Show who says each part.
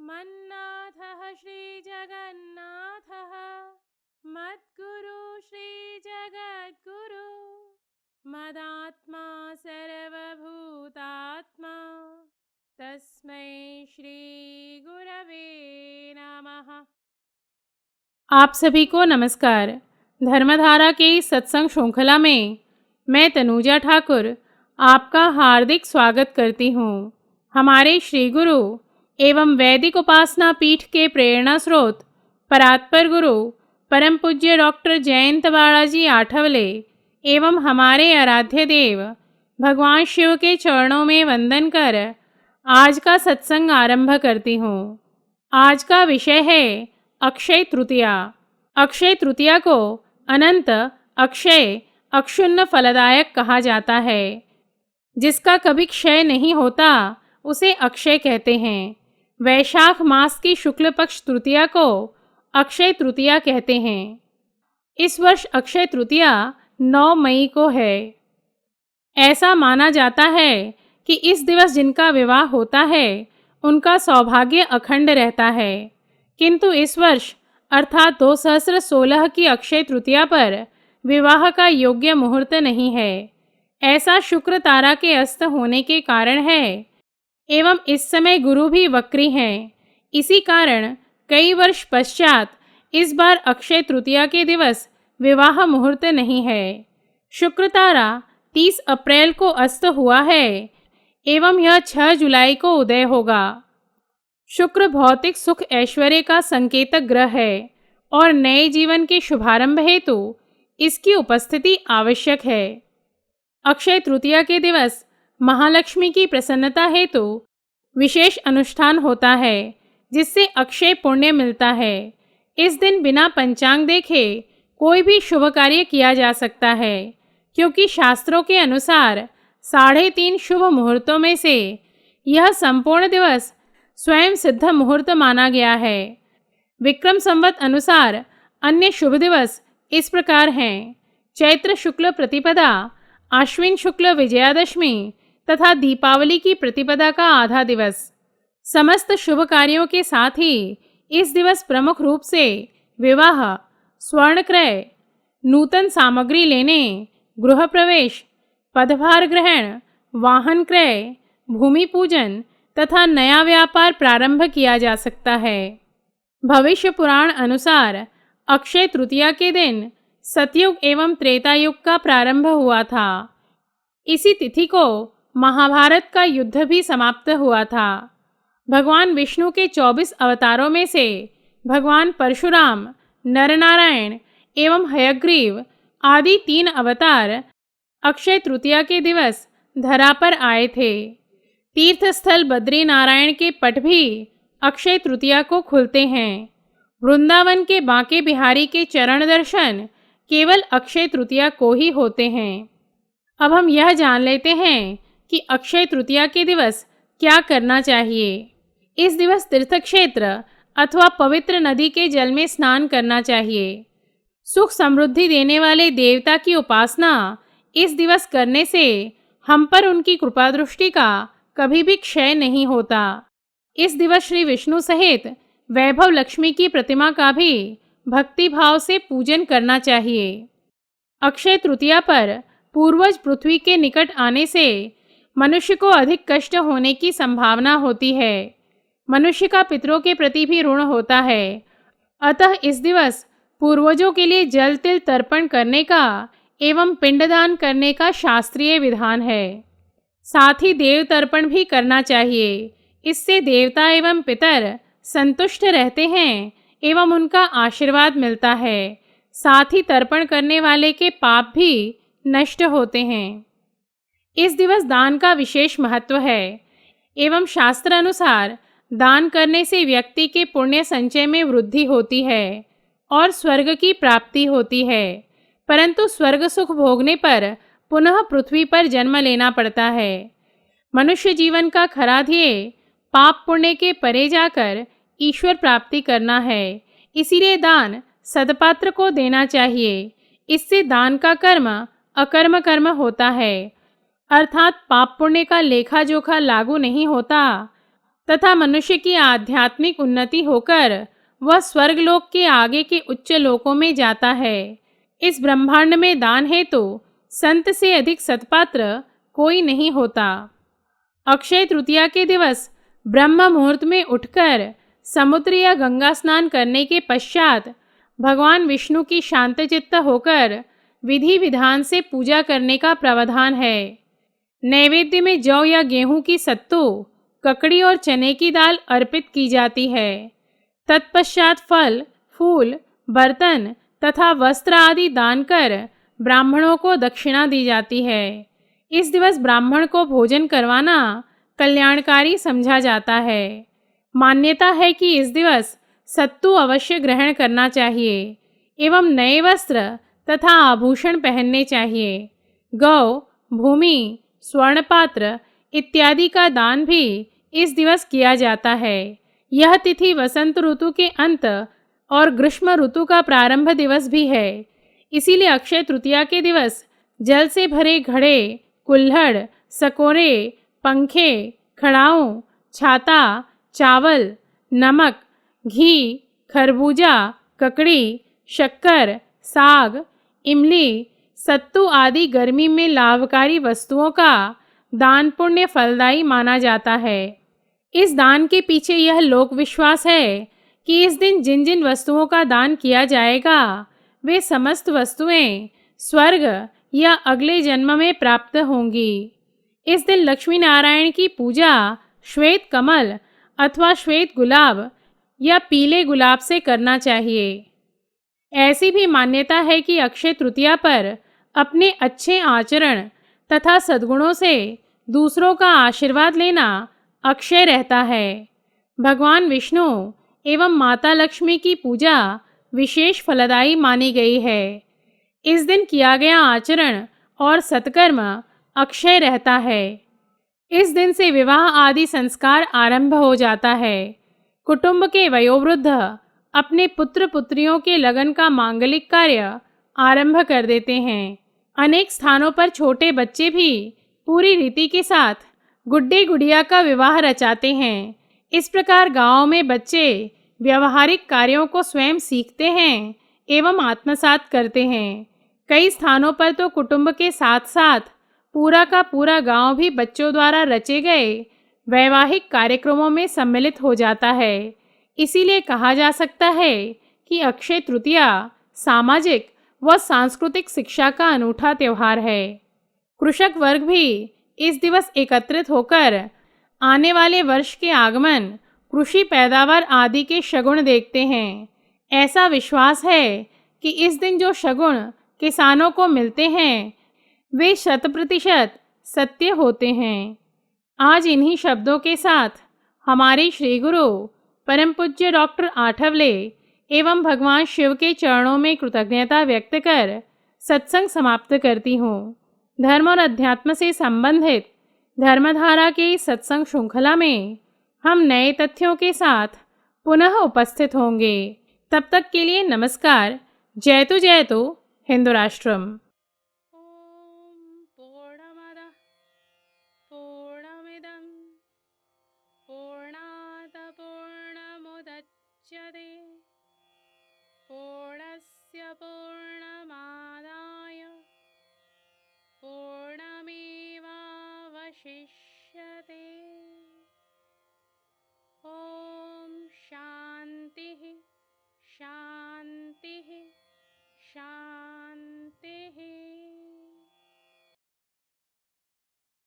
Speaker 1: मन्नाथः श्रीजगन्नाथः मद्गुरु श्रीजगद्गुरु मदात्मा सर्वभूतात्मा तस्मै श्री गुरवे नमः। आप सभी को नमस्कार। धर्मधारा के इस सत्संग श्रृंखला में मैं तनुजा ठाकुर आपका हार्दिक स्वागत करती हूँ। हमारे श्री गुरु एवं वैदिक उपासना पीठ के प्रेरणा स्रोत परात्पर गुरु परम पूज्य डॉक्टर जयंत बालाजी आठवले एवं हमारे आराध्य देव भगवान शिव के चरणों में वंदन कर आज का सत्संग आरंभ करती हूँ। आज का विषय है अक्षय तृतीया। अक्षय तृतीया को अनंत, अक्षय, अक्षुण्ण फलदायक कहा जाता है। जिसका कभी क्षय नहीं होता उसे अक्षय कहते हैं। वैशाख मास की शुक्ल पक्ष तृतीया को अक्षय तृतीया कहते हैं। इस वर्ष अक्षय तृतीया 9 मई को है। ऐसा माना जाता है कि इस दिवस जिनका विवाह होता है उनका सौभाग्य अखंड रहता है। किंतु इस वर्ष अर्थात 2016 की अक्षय तृतीया पर विवाह का योग्य मुहूर्त नहीं है। ऐसा शुक्र तारा के अस्त होने के कारण है एवं इस समय गुरु भी वक्री हैं। इसी कारण कई वर्ष पश्चात इस बार अक्षय तृतीया के दिवस विवाह मुहूर्त नहीं है। शुक्र तारा 30 अप्रैल को अस्त हुआ है एवं यह 6 जुलाई को उदय होगा। शुक्र भौतिक सुख ऐश्वर्य का संकेतक ग्रह है और नए जीवन के शुभारंभ हेतु इसकी उपस्थिति आवश्यक है। अक्षय तृतीया के दिवस महालक्ष्मी की प्रसन्नता हेतु विशेष अनुष्ठान होता है जिससे अक्षय पुण्य मिलता है। इस दिन बिना पंचांग देखे कोई भी शुभ कार्य किया जा सकता है, क्योंकि शास्त्रों के अनुसार 3.5 शुभ मुहूर्तों में से यह संपूर्ण दिवस स्वयं सिद्ध मुहूर्त माना गया है। विक्रम संवत अनुसार अन्य शुभ दिवस इस प्रकार हैं: चैत्र शुक्ल प्रतिपदा, आश्विन शुक्ल विजयादशमी तथा दीपावली की प्रतिपदा का आधा दिवस। समस्त शुभ कार्यों के साथ ही इस दिवस प्रमुख रूप से विवाह, स्वर्ण क्रय, नूतन सामग्री लेने, गृह प्रवेश, पदभार ग्रहण, वाहन क्रय, भूमि पूजन तथा नया व्यापार प्रारंभ किया जा सकता है। भविष्य पुराण अनुसार अक्षय तृतीया के दिन सतयुग एवं त्रेता युग का प्रारंभ हुआ था। इसी तिथि को महाभारत का युद्ध भी समाप्त हुआ था। भगवान विष्णु के 24 अवतारों में से भगवान परशुराम, नरनारायण एवं हयग्रीव आदि 3 अवतार अक्षय तृतीया के दिवस धरा पर आए थे। तीर्थस्थल बद्रीनारायण के पट भी अक्षय तृतीया को खुलते हैं। वृंदावन के बांके बिहारी के चरण दर्शन केवल अक्षय तृतीया को ही होते हैं। अब हम यह जान लेते हैं कि अक्षय तृतीया के दिवस क्या करना चाहिए। इस दिवस तीर्थ क्षेत्र अथवा पवित्र नदी के जल में स्नान करना चाहिए। सुख समृद्धि देने वाले देवता की उपासना इस दिवस करने से हम पर उनकी कृपा दृष्टि का कभी भी क्षय नहीं होता। इस दिवस श्री विष्णु सहित वैभव लक्ष्मी की प्रतिमा का भी भक्ति भाव से पूजन करना चाहिए। अक्षय तृतीया पर पूर्वज पृथ्वी के निकट आने से मनुष्य को अधिक कष्ट होने की संभावना होती है। मनुष्य का पितरों के प्रति भी ऋण होता है। अतः इस दिवस पूर्वजों के लिए जल तिल तर्पण करने का एवं पिंडदान करने का शास्त्रीय विधान है। साथ ही देव तर्पण भी करना चाहिए। इससे देवता एवं पितर संतुष्ट रहते हैं एवं उनका आशीर्वाद मिलता है। साथ ही तर्पण करने वाले के पाप भी नष्ट होते हैं। इस दिवस दान का विशेष महत्व है एवं शास्त्र अनुसार दान करने से व्यक्ति के पुण्य संचय में वृद्धि होती है और स्वर्ग की प्राप्ति होती है। परंतु स्वर्ग सुख भोगने पर पुनः पृथ्वी पर जन्म लेना पड़ता है। मनुष्य जीवन का खरा ध्येय पाप पुण्य के परे जाकर ईश्वर प्राप्ति करना है। इसीलिए दान सदपात्र को देना चाहिए। इससे दान का कर्म अकर्म कर्म होता है, अर्थात पाप पुण्य का लेखा जोखा लागू नहीं होता तथा मनुष्य की आध्यात्मिक उन्नति होकर वह स्वर्गलोक के आगे के उच्च लोकों में जाता है। इस ब्रह्मांड में दान है तो संत से अधिक सत्पात्र कोई नहीं होता। अक्षय तृतीया के दिवस ब्रह्म मुहूर्त में उठकर समुद्र या गंगा स्नान करने के पश्चात भगवान विष्णु की शांतचित्त होकर विधि विधान से पूजा करने का प्रावधान है। नैवेद्य में जौ या गेहूं की सत्तू, ककड़ी और चने की दाल अर्पित की जाती है। तत्पश्चात फल, फूल, बर्तन तथा वस्त्र आदि दान कर ब्राह्मणों को दक्षिणा दी जाती है। इस दिवस ब्राह्मण को भोजन करवाना कल्याणकारी समझा जाता है। मान्यता है कि इस दिवस सत्तू अवश्य ग्रहण करना चाहिए एवं नए वस्त्र तथा आभूषण पहनने चाहिए। गौ, भूमि, स्वर्णपात्र इत्यादि का दान भी इस दिवस किया जाता है। यह तिथि वसंत ऋतु के अंत और ग्रीष्म ऋतु का प्रारंभ दिवस भी है। इसीलिए अक्षय तृतीया के दिवस जल से भरे घड़े, कुल्हड़, सकोरे, पंखे, खड़ाऊं, छाता, चावल, नमक, घी, खरबूजा, ककड़ी, शक्कर, साग, इमली, सत्तू आदि गर्मी में लाभकारी वस्तुओं का दान पुण्य फलदायी माना जाता है। इस दान के पीछे यह लोक विश्वास है कि इस दिन जिन जिन वस्तुओं का दान किया जाएगा वे समस्त वस्तुएं स्वर्ग या अगले जन्म में प्राप्त होंगी। इस दिन लक्ष्मी नारायण की पूजा श्वेत कमल अथवा श्वेत गुलाब या पीले गुलाब से करना चाहिए। ऐसी भी मान्यता है कि अक्षय तृतीया पर अपने अच्छे आचरण तथा सद्गुणों से दूसरों का आशीर्वाद लेना अक्षय रहता है। भगवान विष्णु एवं माता लक्ष्मी की पूजा विशेष फलदायी मानी गई है। इस दिन किया गया आचरण और सत्कर्म अक्षय रहता है। इस दिन से विवाह आदि संस्कार आरंभ हो जाता है। कुटुंब के वयोवृद्ध अपने पुत्र पुत्रियों के लगन का मांगलिक कार्य आरंभ कर देते हैं। अनेक स्थानों पर छोटे बच्चे भी पूरी रीति के साथ गुड्डे गुड़िया का विवाह रचाते हैं। इस प्रकार गांवों में बच्चे व्यवहारिक कार्यों को स्वयं सीखते हैं एवं आत्मसात करते हैं। कई स्थानों पर तो कुटुंब के साथ साथ पूरा का पूरा गांव भी बच्चों द्वारा रचे गए वैवाहिक कार्यक्रमों में सम्मिलित हो जाता है। इसीलिए कहा जा सकता है कि अक्षय तृतीया सामाजिक व सांस्कृतिक शिक्षा का अनूठा त्यौहार है। कृषक वर्ग भी इस दिवस एकत्रित होकर आने वाले वर्ष के आगमन, कृषि पैदावार आदि के शगुन देखते हैं। ऐसा विश्वास है कि इस दिन जो शगुन किसानों को मिलते हैं वे 100% सत्य होते हैं। आज इन्हीं शब्दों के साथ हमारे श्री गुरु परम पूज्य डॉक्टर आठवले एवं भगवान शिव के चरणों में कृतज्ञता व्यक्त कर सत्संग समाप्त करती हूँ। धर्म और अध्यात्म से संबंधित धर्मधारा के इस सत्संग श्रृंखला में हम नए तथ्यों के साथ पुनः उपस्थित होंगे। तब तक के लिए नमस्कार। जयतु हिंदू राष्ट्रम। पूर्णमदः पूर्णमिदं पूर्णात् पूर्णमुदच्यते पूर्णस्य पूर्णमादाय पूर्णमेवावशिष्यते।